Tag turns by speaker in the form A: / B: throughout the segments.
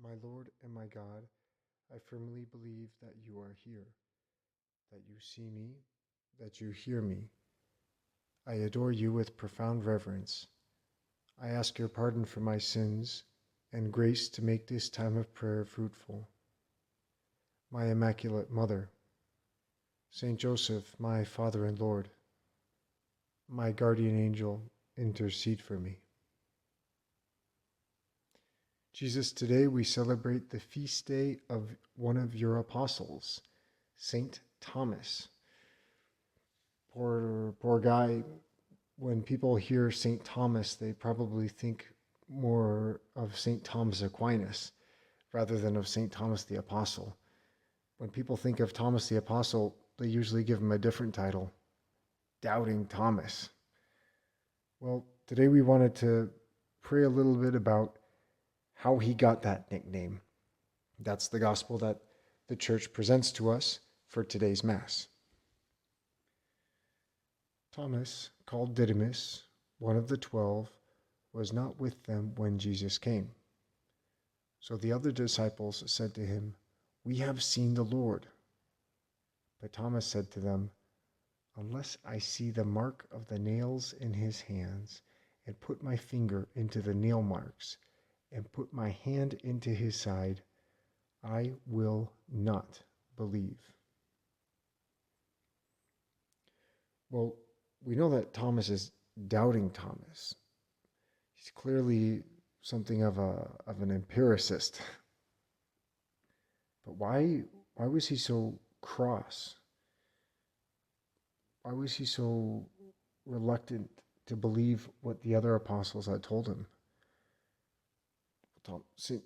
A: My Lord and my God, I firmly believe that you are here, that you see me, that you hear me. I adore you with profound reverence. I ask your pardon for my sins and grace to make this time of prayer fruitful. My Immaculate Mother, Saint Joseph, my Father and Lord, my guardian angel, intercede for me. Jesus, today we celebrate the feast day of one of your apostles, Saint Thomas. Poor guy. When people hear Saint Thomas, they probably think more of Saint Thomas Aquinas rather than of Saint Thomas the Apostle. When people think of Thomas the Apostle, they usually give him a different title, Doubting Thomas. Well, today we wanted to pray a little bit about how he got that nickname. That's the gospel that the church presents to us for today's Mass. Thomas, called Didymus, one of the 12, was not with them when Jesus came. So the other disciples said to him, "We have seen the Lord." But Thomas said to them, "Unless I see the mark of the nails in his hands, and put my finger into the nail marks, and put my hand into his side, I will not believe." Well, we know that Thomas is doubting Thomas. He's clearly something of an empiricist. But why was he so cross? Why was he so reluctant to believe what the other apostles had told him?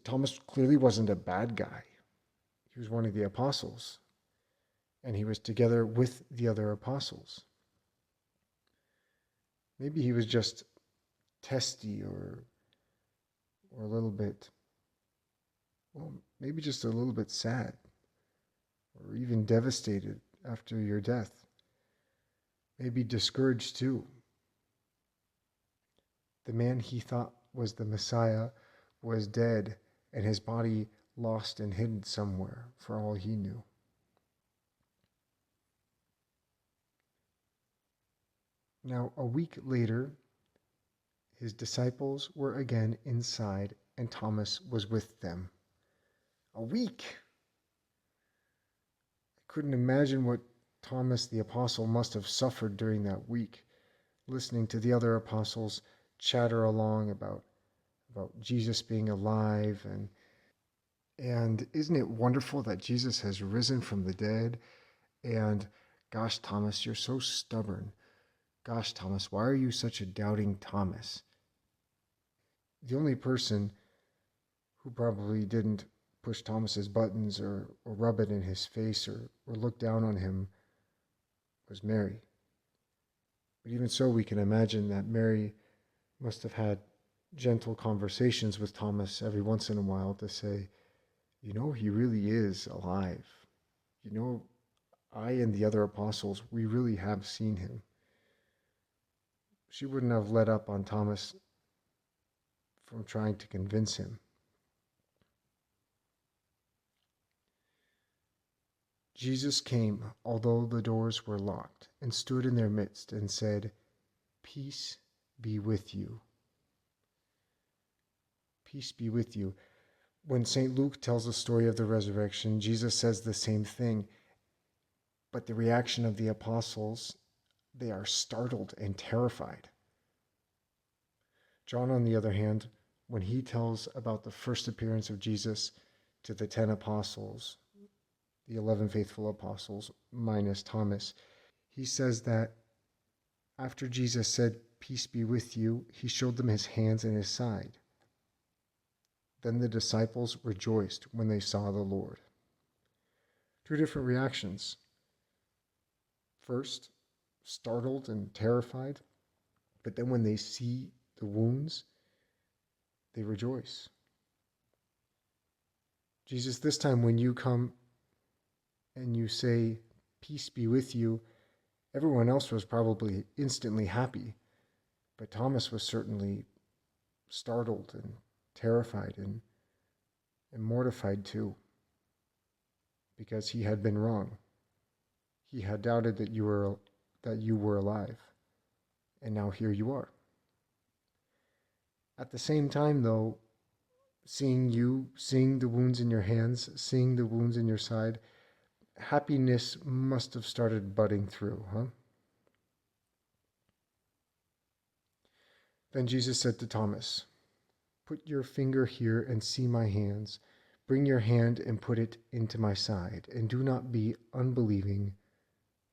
A: Thomas clearly wasn't a bad guy. He was one of the apostles, and he was together with the other apostles. Maybe he was just testy or a little bit, well, maybe just a little bit sad or even devastated after your death. Maybe discouraged too. The man he thought was the Messiah was dead and his body lost and hidden somewhere for all he knew. Now, a week later, his disciples were again inside and Thomas was with them. A week! I couldn't imagine what Thomas the Apostle must have suffered during that week, listening to the other apostles chatter along about Jesus being alive and isn't it wonderful that Jesus has risen from the dead? And gosh, Thomas, you're so stubborn. Gosh, Thomas, why are you such a doubting Thomas? The only person who probably didn't push Thomas's buttons or rub it in his face or look down on him was Mary. But even so, we can imagine that Mary must have had gentle conversations with Thomas every once in a while to say, you know, he really is alive. You know, I and the other apostles, we really have seen him. She wouldn't have let up on Thomas from trying to convince him. Jesus came, although the doors were locked, and stood in their midst and said, "Peace be with you." Peace be with you. When St. Luke tells the story of the resurrection, Jesus says the same thing, but the reaction of the apostles, they are startled and terrified. John, on the other hand, when he tells about the first appearance of Jesus to the 10 apostles, the 11 faithful apostles minus Thomas, he says that after Jesus said, "Peace be with you," he showed them his hands and his side. Then the disciples rejoiced when they saw the Lord. Two different reactions. First, startled and terrified, but then when they see the wounds, they rejoice. Jesus, this time when you come and you say, "Peace be with you," everyone else was probably instantly happy, but Thomas was certainly startled and terrified and and mortified too, because he had been wrong. He had doubted that you were alive, and now here you are. At the same time, though, seeing you, seeing the wounds in your hands, seeing the wounds in your side, happiness must have started budding through, huh? Then Jesus said to Thomas, "Put your finger here and see my hands. Bring your hand and put it into my side, and do not be unbelieving,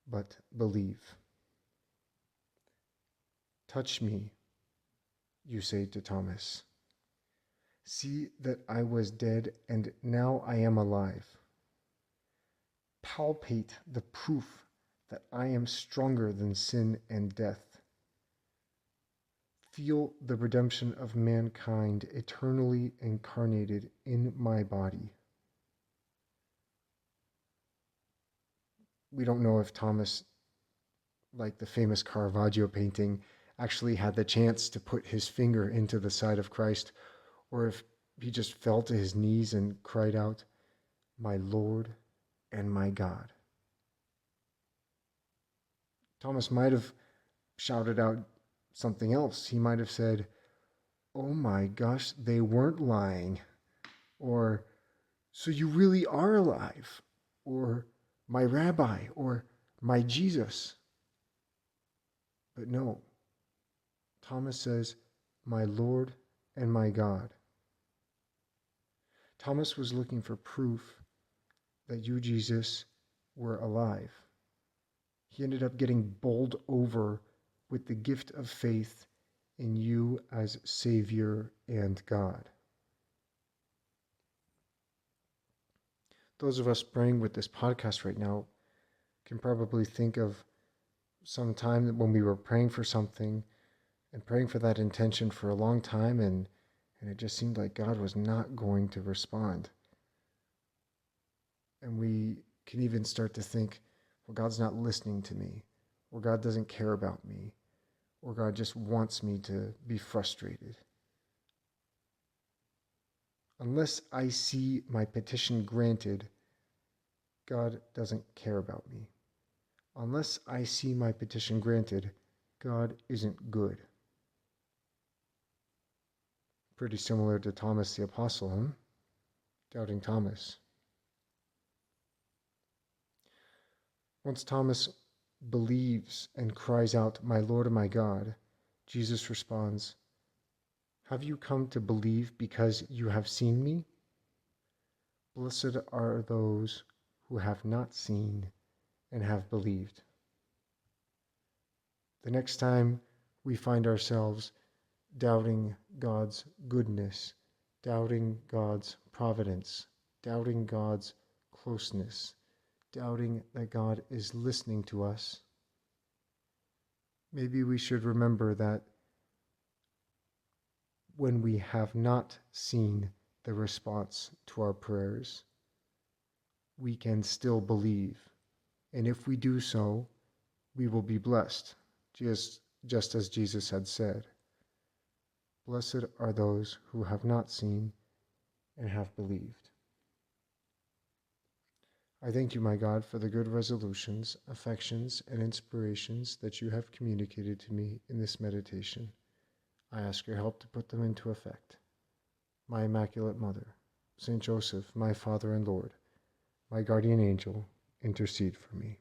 A: but believe." "Touch me," you say to Thomas. "See that I was dead, and now I am alive. Palpate the proof that I am stronger than sin and death. Feel the redemption of mankind eternally incarnated in my body." We don't know if Thomas, like the famous Caravaggio painting, actually had the chance to put his finger into the side of Christ, or if he just fell to his knees and cried out, "My Lord and my God." Thomas might have shouted out something else. He might have said, "Oh my gosh, they weren't lying," or "So you really are alive," or "My Rabbi," or "My Jesus." But no, Thomas says, "My Lord and my God." Thomas was looking for proof that you, Jesus, were alive. He ended up getting bowled over with the gift of faith in you as Savior and God. Those of us praying with this podcast right now can probably think of some time when we were praying for something and praying for that intention for a long time, and it just seemed like God was not going to respond. And we can even start to think, well, God's not listening to me, or God doesn't care about me, or God just wants me to be frustrated. Unless I see my petition granted, God doesn't care about me. Unless I see my petition granted, God isn't good. Pretty similar to Thomas the Apostle, huh? Doubting Thomas. Once Thomas believes and cries out, "My Lord and my God," Jesus responds, "Have you come to believe because you have seen me? Blessed are those who have not seen and have believed." The next time we find ourselves doubting God's goodness, doubting God's providence, doubting God's closeness, doubting that God is listening to us, maybe we should remember that when we have not seen the response to our prayers, we can still believe. And if we do so, we will be blessed, just as Jesus had said. Blessed are those who have not seen and have believed. I thank you, my God, for the good resolutions, affections, and inspirations that you have communicated to me in this meditation. I ask your help to put them into effect. My Immaculate Mother, Saint Joseph, my Father and Lord, my guardian angel, intercede for me.